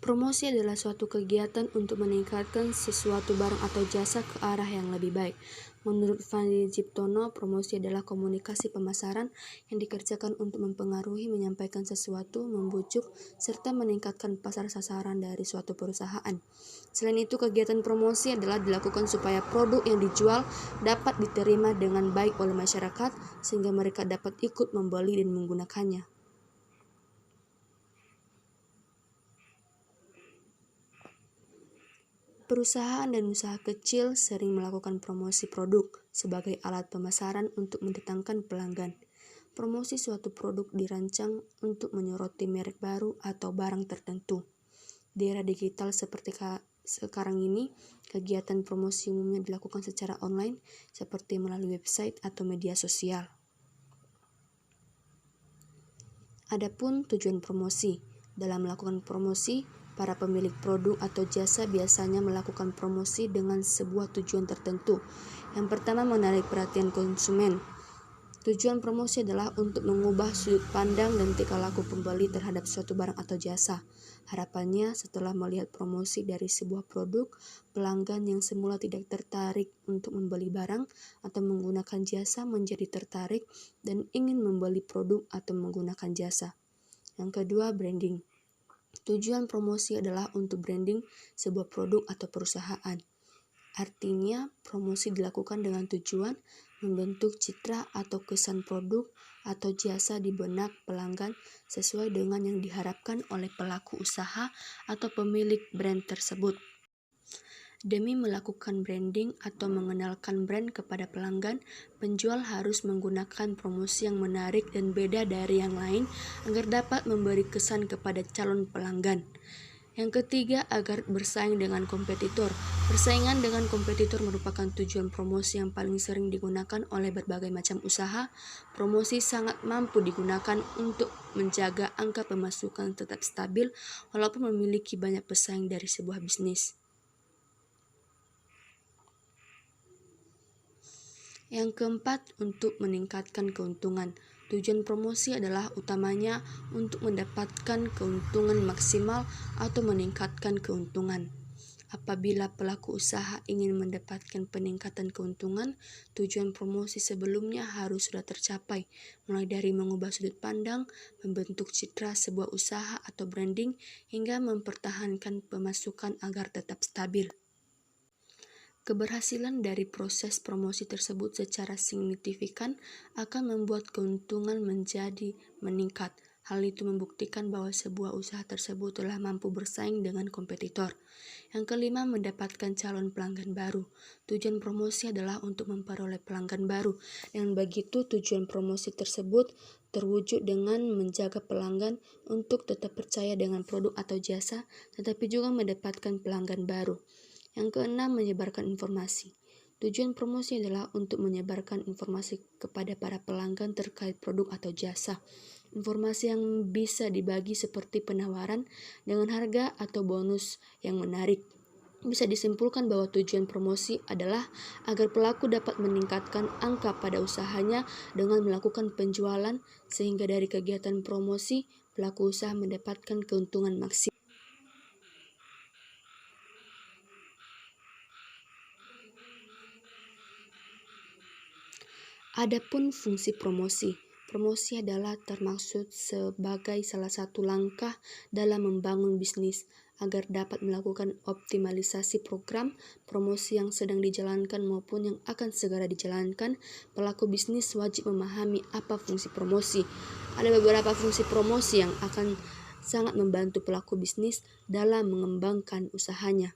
Promosi adalah suatu kegiatan untuk meningkatkan sesuatu barang atau jasa ke arah yang lebih baik. Menurut Fandi Jiptono, promosi adalah komunikasi pemasaran yang dikerjakan untuk mempengaruhi, menyampaikan sesuatu, membujuk, serta meningkatkan pasar sasaran dari suatu perusahaan. Selain itu, kegiatan promosi adalah dilakukan supaya produk yang dijual dapat diterima dengan baik oleh masyarakat, sehingga mereka dapat ikut membeli dan menggunakannya. Perusahaan dan usaha kecil sering melakukan promosi produk sebagai alat pemasaran untuk mendatangkan pelanggan. Promosi suatu produk dirancang untuk menyoroti merek baru atau barang tertentu. Di era digital seperti sekarang ini, kegiatan promosi umumnya dilakukan secara online seperti melalui website atau media sosial. Adapun tujuan promosi. Dalam melakukan promosi, para pemilik produk atau jasa biasanya melakukan promosi dengan sebuah tujuan tertentu. Yang pertama, menarik perhatian konsumen. Tujuan promosi adalah untuk mengubah sudut pandang dan tingkah laku pembeli terhadap suatu barang atau jasa. Harapannya, setelah melihat promosi dari sebuah produk, pelanggan yang semula tidak tertarik untuk membeli barang atau menggunakan jasa menjadi tertarik dan ingin membeli produk atau menggunakan jasa. Yang kedua, branding. Tujuan promosi adalah untuk branding sebuah produk atau perusahaan. Artinya, promosi dilakukan dengan tujuan membentuk citra atau kesan produk atau jasa di benak pelanggan sesuai dengan yang diharapkan oleh pelaku usaha atau pemilik brand tersebut. Demi melakukan branding atau mengenalkan brand kepada pelanggan, penjual harus menggunakan promosi yang menarik dan beda dari yang lain agar dapat memberi kesan kepada calon pelanggan. Yang ketiga, agar bersaing dengan kompetitor. Persaingan dengan kompetitor merupakan tujuan promosi yang paling sering digunakan oleh berbagai macam usaha. Promosi sangat mampu digunakan untuk menjaga angka pemasukan tetap stabil walaupun memiliki banyak pesaing dari sebuah bisnis. Yang keempat, untuk meningkatkan keuntungan. Tujuan promosi adalah utamanya untuk mendapatkan keuntungan maksimal atau meningkatkan keuntungan. Apabila pelaku usaha ingin mendapatkan peningkatan keuntungan, tujuan promosi sebelumnya harus sudah tercapai, mulai dari mengubah sudut pandang, membentuk citra sebuah usaha atau branding, hingga mempertahankan pemasukan agar tetap stabil. Keberhasilan dari proses promosi tersebut secara signifikan akan membuat keuntungan menjadi meningkat. Hal itu membuktikan bahwa sebuah usaha tersebut telah mampu bersaing dengan kompetitor. Yang kelima, mendapatkan calon pelanggan baru. Tujuan promosi adalah untuk memperoleh pelanggan baru. Dengan begitu, tujuan promosi tersebut terwujud dengan menjaga pelanggan untuk tetap percaya dengan produk atau jasa, tetapi juga mendapatkan pelanggan baru. Yang keenam, menyebarkan informasi. Tujuan promosi adalah untuk menyebarkan informasi kepada para pelanggan terkait produk atau jasa. Informasi yang bisa dibagi seperti penawaran dengan harga atau bonus yang menarik. Bisa disimpulkan bahwa tujuan promosi adalah agar pelaku dapat meningkatkan angka pada usahanya dengan melakukan penjualan, sehingga dari kegiatan promosi, pelaku usaha mendapatkan keuntungan maksimal. Adapun fungsi promosi. Promosi adalah termaksud sebagai salah satu langkah dalam membangun bisnis agar dapat melakukan optimalisasi program promosi yang sedang dijalankan maupun yang akan segera dijalankan. Pelaku bisnis wajib memahami apa fungsi promosi. Ada beberapa fungsi promosi yang akan sangat membantu pelaku bisnis dalam mengembangkan usahanya.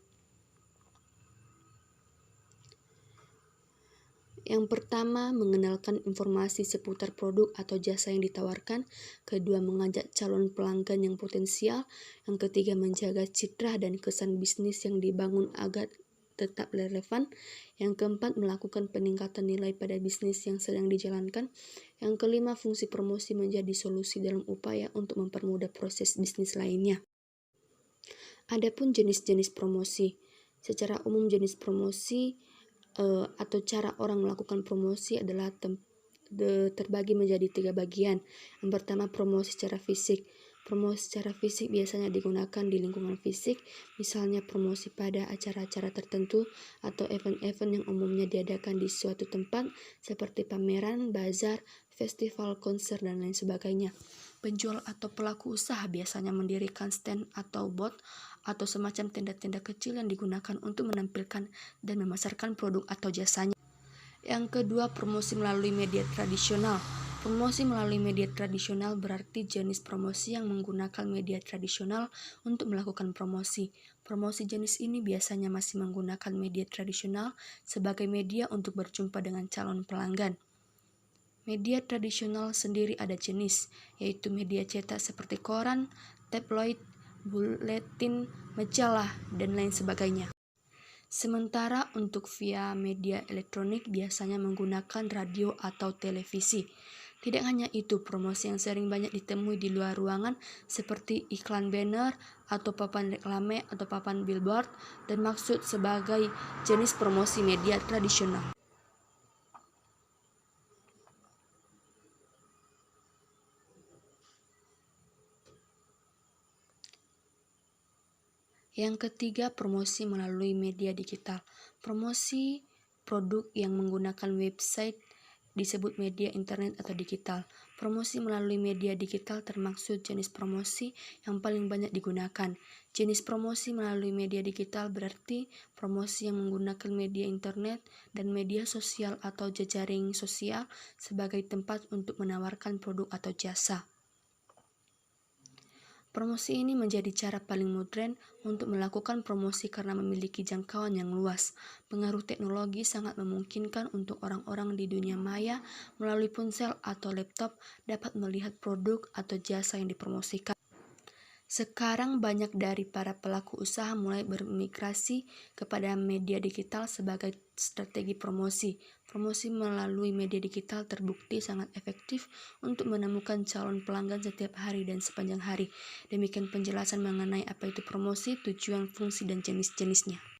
Yang pertama, mengenalkan informasi seputar produk atau jasa yang ditawarkan. Kedua, mengajak calon pelanggan yang potensial. Yang ketiga, menjaga citra dan kesan bisnis yang dibangun agar tetap relevan. Yang keempat, melakukan peningkatan nilai pada bisnis yang sedang dijalankan. Yang kelima, fungsi promosi menjadi solusi dalam upaya untuk mempermudah proses bisnis lainnya. Adapun jenis-jenis promosi. Secara umum, jenis promosi atau cara orang melakukan promosi adalah terbagi menjadi 3 bagian. Yang pertama, promosi secara fisik. Promosi secara fisik biasanya digunakan di lingkungan fisik, misalnya promosi pada acara-acara tertentu atau event-event yang umumnya diadakan di suatu tempat seperti pameran, bazar, festival, konser, dan lain sebagainya. Penjual atau pelaku usaha biasanya mendirikan stand atau booth atau semacam tenda-tenda kecil yang digunakan untuk menampilkan dan memasarkan produk atau jasanya. Yang kedua, promosi melalui media tradisional. Promosi melalui media tradisional berarti jenis promosi yang menggunakan media tradisional untuk melakukan promosi. Promosi jenis ini biasanya masih menggunakan media tradisional sebagai media untuk berjumpa dengan calon pelanggan. Media tradisional sendiri ada jenis, yaitu media cetak seperti koran, tabloid, buletin, majalah, dan lain sebagainya. Sementara untuk via media elektronik biasanya menggunakan radio atau televisi. Tidak hanya itu, promosi yang sering banyak ditemui di luar ruangan seperti iklan banner atau papan reklame atau papan billboard dan maksud sebagai jenis promosi media tradisional. Yang ketiga, promosi melalui media digital. Promosi produk yang menggunakan website disebut media internet atau digital. Promosi melalui media digital termaksud jenis promosi yang paling banyak digunakan. Jenis promosi melalui media digital berarti promosi yang menggunakan media internet dan media sosial atau jejaring sosial sebagai tempat untuk menawarkan produk atau jasa. Promosi ini menjadi cara paling modern untuk melakukan promosi karena memiliki jangkauan yang luas. Pengaruh teknologi sangat memungkinkan untuk orang-orang di dunia maya melalui ponsel atau laptop dapat melihat produk atau jasa yang dipromosikan. Sekarang banyak dari para pelaku usaha mulai bermigrasi kepada media digital sebagai strategi promosi. Promosi melalui media digital terbukti sangat efektif untuk menemukan calon pelanggan setiap hari dan sepanjang hari. Demikian penjelasan mengenai apa itu promosi, tujuan, fungsi, dan jenis-jenisnya.